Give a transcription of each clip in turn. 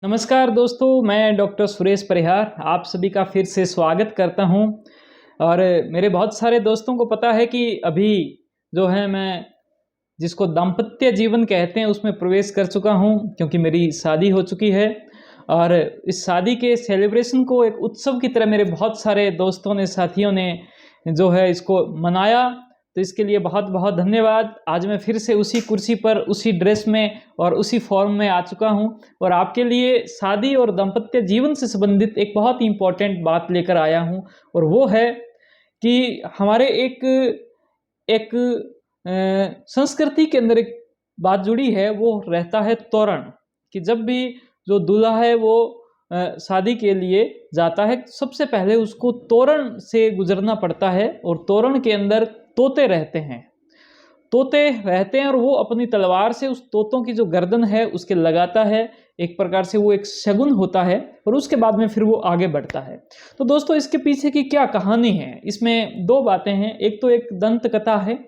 नमस्कार दोस्तों, मैं डॉक्टर सुरेश परिहार आप सभी का फिर से स्वागत करता हूं। और मेरे बहुत सारे दोस्तों को पता है कि अभी जो है मैं जिसको दाम्पत्य जीवन कहते हैं उसमें प्रवेश कर चुका हूं, क्योंकि मेरी शादी हो चुकी है। और इस शादी के सेलिब्रेशन को एक उत्सव की तरह मेरे बहुत सारे दोस्तों ने, साथियों ने जो है इसको मनाया। तो इसके लिए बहुत बहुत धन्यवाद। आज मैं फिर से उसी कुर्सी पर, उसी ड्रेस में और उसी फॉर्म में आ चुका हूं और आपके लिए शादी और दाम्पत्य जीवन से संबंधित एक बहुत ही इम्पोर्टेंट बात लेकर आया हूं। और वो है कि हमारे एक एक संस्कृति के अंदर एक बात जुड़ी है, वो रहता है तोरण। कि जब भी जो दूल्हा है वो शादी के लिए जाता है, सबसे पहले उसको तोरण से गुजरना पड़ता है। और तोरण के अंदर तोते रहते हैं, और वो अपनी तलवार से उस तोतों की जो गर्दन है उसके लगाता है। एक प्रकार से वो एक शगुन होता है और उसके बाद में फिर वो आगे बढ़ता है। तो दोस्तों, इसके पीछे की क्या कहानी है, इसमें दो बातें हैं। एक तो एक दंत कथा है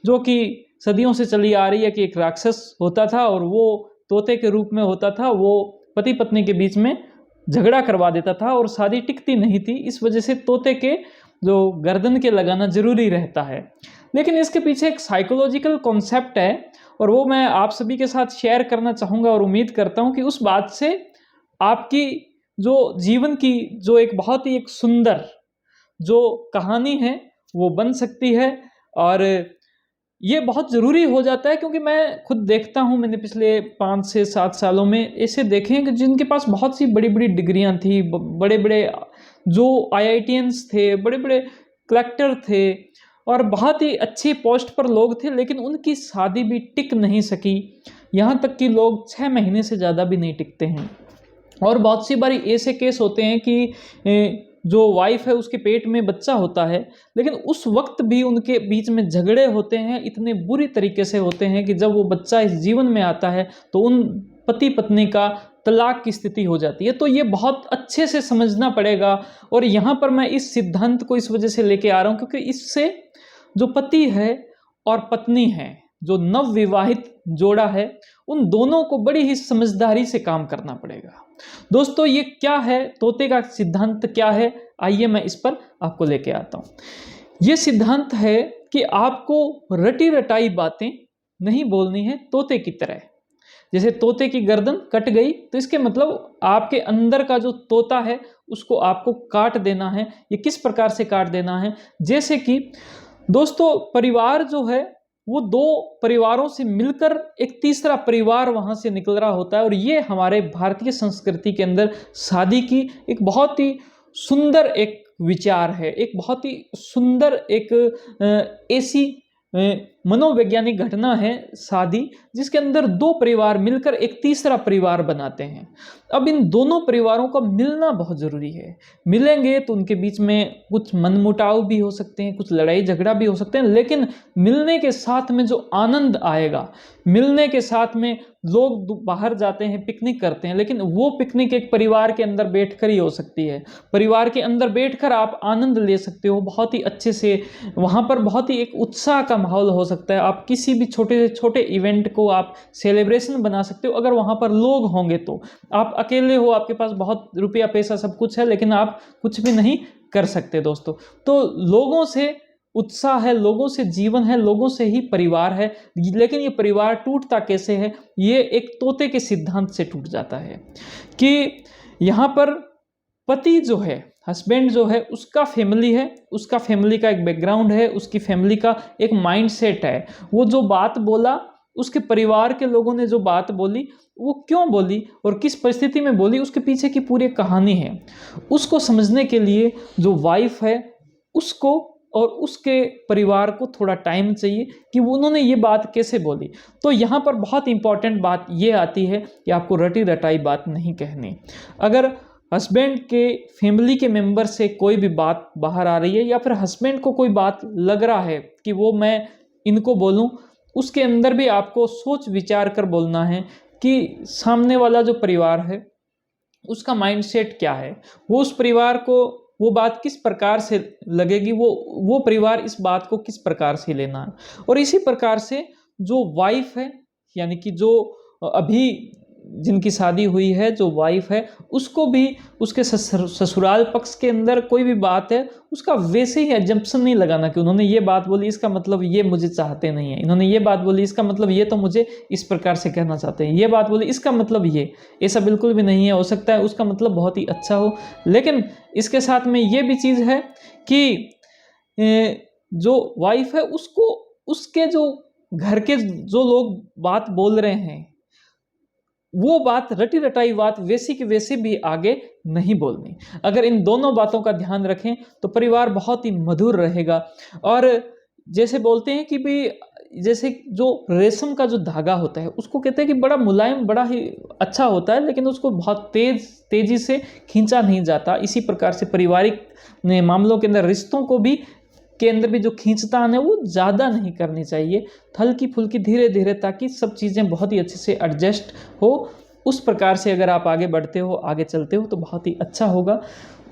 जो कि सदियों से चली आ रही है कि एक राक्षस होता था और वो तोते के रूप में होता था। वो पति पत्नी के बीच में झगड़ा करवा देता था और शादी टिकती नहीं थी। इस वजह से तोते के जो गर्दन के लगाना जरूरी रहता है। लेकिन इसके पीछे एक साइकोलॉजिकल कॉन्सेप्ट है और वो मैं आप सभी के साथ शेयर करना चाहूँगा और उम्मीद करता हूँ कि उस बात से आपकी जो जीवन की जो एक बहुत ही एक सुंदर जो कहानी है वो बन सकती है। और ये बहुत ज़रूरी हो जाता है, क्योंकि मैं खुद देखता हूँ, मैंने पिछले 5 से 7 सालों में ऐसे देखे हैं कि जिनके पास बहुत सी बड़ी बड़ी डिग्रियाँ थी, बड़े बड़े जो आईआईटियंस थे, बड़े बड़े कलेक्टर थे और बहुत ही अच्छी पोस्ट पर लोग थे, लेकिन उनकी शादी भी टिक नहीं सकी। यहाँ तक कि लोग 6 महीने से ज़्यादा भी नहीं टिकते हैं। और बहुत सी बारी ऐसे केस होते हैं कि जो वाइफ है उसके पेट में बच्चा होता है, लेकिन उस वक्त भी उनके बीच में झगड़े होते हैं, इतने बुरी तरीके से होते हैं कि जब वो बच्चा इस जीवन में आता है तो उन पति पत्नी का तलाक की स्थिति हो जाती है। तो ये बहुत अच्छे से समझना पड़ेगा। और यहाँ पर मैं इस सिद्धांत को इस वजह से लेके आ रहा हूँ क्योंकि इससे जो पति है और पत्नी है, जो नवविवाहित जोड़ा है, उन दोनों को बड़ी ही समझदारी से काम करना पड़ेगा। दोस्तों, ये क्या है, तोते का सिद्धांत क्या है, आइए मैं इस पर आपको लेके आता हूँ। ये सिद्धांत है कि आपको रटी रटाई बातें नहीं बोलनी है तोते की तरह। जैसे तोते की गर्दन कट गई तो इसके मतलब आपके अंदर का जो तोता है उसको आपको काट देना है। ये किस प्रकार से काट देना है, जैसे कि दोस्तों, परिवार जो है वो 2 परिवारों से मिलकर एक तीसरा परिवार वहां से निकल रहा होता है। और ये हमारे भारतीय संस्कृति के अंदर शादी की एक बहुत ही सुंदर एक विचार है, एक बहुत ही सुंदर एक ऐसी मनोवैज्ञानिक घटना है शादी, जिसके अंदर 2 परिवार मिलकर एक तीसरा परिवार बनाते हैं। अब इन दोनों परिवारों का मिलना बहुत ज़रूरी है। मिलेंगे तो उनके बीच में कुछ मनमुटाव भी हो सकते हैं, कुछ लड़ाई झगड़ा भी हो सकते हैं, लेकिन मिलने के साथ में जो आनंद आएगा, मिलने के साथ में लोग बाहर जाते हैं, पिकनिक करते हैं, लेकिन वो पिकनिक एक परिवार के अंदर बैठकर ही हो सकती है। परिवार के अंदर बैठकर आप आनंद ले सकते हो बहुत ही अच्छे से। वहाँ पर बहुत ही एक उत्साह का माहौल हो सकता है। आप किसी भी छोटे से छोटे इवेंट को आप सेलिब्रेशन बना सकते हो अगर वहाँ पर लोग होंगे तो। आप अकेले हो, आपके पास बहुत रुपया पैसा सब कुछ है, लेकिन आप कुछ भी नहीं कर सकते दोस्तों। तो लोगों से उत्साह है, लोगों से जीवन है, लोगों से ही परिवार है। लेकिन ये परिवार टूटता कैसे है, ये एक तोते के सिद्धांत से टूट जाता है कि यहाँ पर पति जो है, हस्बैंड जो है, उसका फैमिली है, उसका फैमिली का एक बैकग्राउंड है, उसकी फैमिली का एक माइंडसेट है। वो जो बात बोला, उसके परिवार के लोगों ने जो बात बोली, वो क्यों बोली और किस परिस्थिति में बोली, उसके पीछे की पूरी कहानी है। उसको समझने के लिए जो वाइफ है उसको और उसके परिवार को थोड़ा टाइम चाहिए कि उन्होंने ये बात कैसे बोली। तो यहाँ पर बहुत इंपॉर्टेंट बात ये आती है कि आपको रटी रटाई बात नहीं कहनी। अगर हस्बैंड के फैमिली के मेंबर से कोई भी बात बाहर आ रही है या फिर हस्बैंड को कोई बात लग रहा है कि वो मैं इनको बोलूं, उसके अंदर भी आपको सोच विचार कर बोलना है कि सामने वाला जो परिवार है उसका माइंडसेट क्या है, वो उस परिवार को वो बात किस प्रकार से लगेगी, वो परिवार इस बात को किस प्रकार से लेना है। और इसी प्रकार से जो वाइफ है, यानी कि जो अभी जिनकी शादी हुई है, जो वाइफ है, उसको भी उसके ससुराल पक्ष के अंदर कोई भी बात है उसका वैसे ही एजम्पशन नहीं लगाना कि उन्होंने ये बात बोली इसका मतलब ये मुझे चाहते नहीं है, इन्होंने ये बात बोली इसका मतलब ये तो मुझे इस प्रकार से कहना चाहते हैं, ये बात बोली इसका मतलब ये, ऐसा बिल्कुल भी नहीं है। हो सकता है उसका मतलब बहुत ही अच्छा हो, लेकिन इसके साथ में ये भी चीज़ है कि जो वाइफ है उसको उसके जो घर के जो लोग बात बोल रहे हैं वो बात रटी रटाई बात वैसी की वैसी भी आगे नहीं बोलनी। अगर इन दोनों बातों का ध्यान रखें तो परिवार बहुत ही मधुर रहेगा। और जैसे बोलते हैं कि भाई जैसे जो रेशम का जो धागा होता है उसको कहते हैं कि बड़ा मुलायम, बड़ा ही अच्छा होता है, लेकिन उसको बहुत तेजी से खींचा नहीं जाता। इसी प्रकार से पारिवारिक मामलों के अंदर रिश्तों को भी के अंदर भी जो खींचतान है वो ज़्यादा नहीं करनी चाहिए, हल्की फुल्की धीरे धीरे, ताकि सब चीज़ें बहुत ही अच्छे से एडजस्ट हो। उस प्रकार से अगर आप आगे बढ़ते हो, आगे चलते हो तो बहुत ही अच्छा होगा।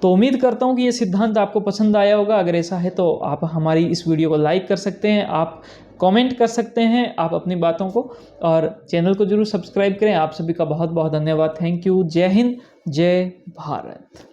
तो उम्मीद करता हूँ कि ये सिद्धांत आपको पसंद आया होगा। अगर ऐसा है तो आप हमारी इस वीडियो को लाइक कर सकते हैं, आप कमेंट कर सकते हैं आप अपनी बातों को, और चैनल को जरूर सब्सक्राइब करें। आप सभी का बहुत बहुत धन्यवाद। Thank you. जय हिंद, जय भारत।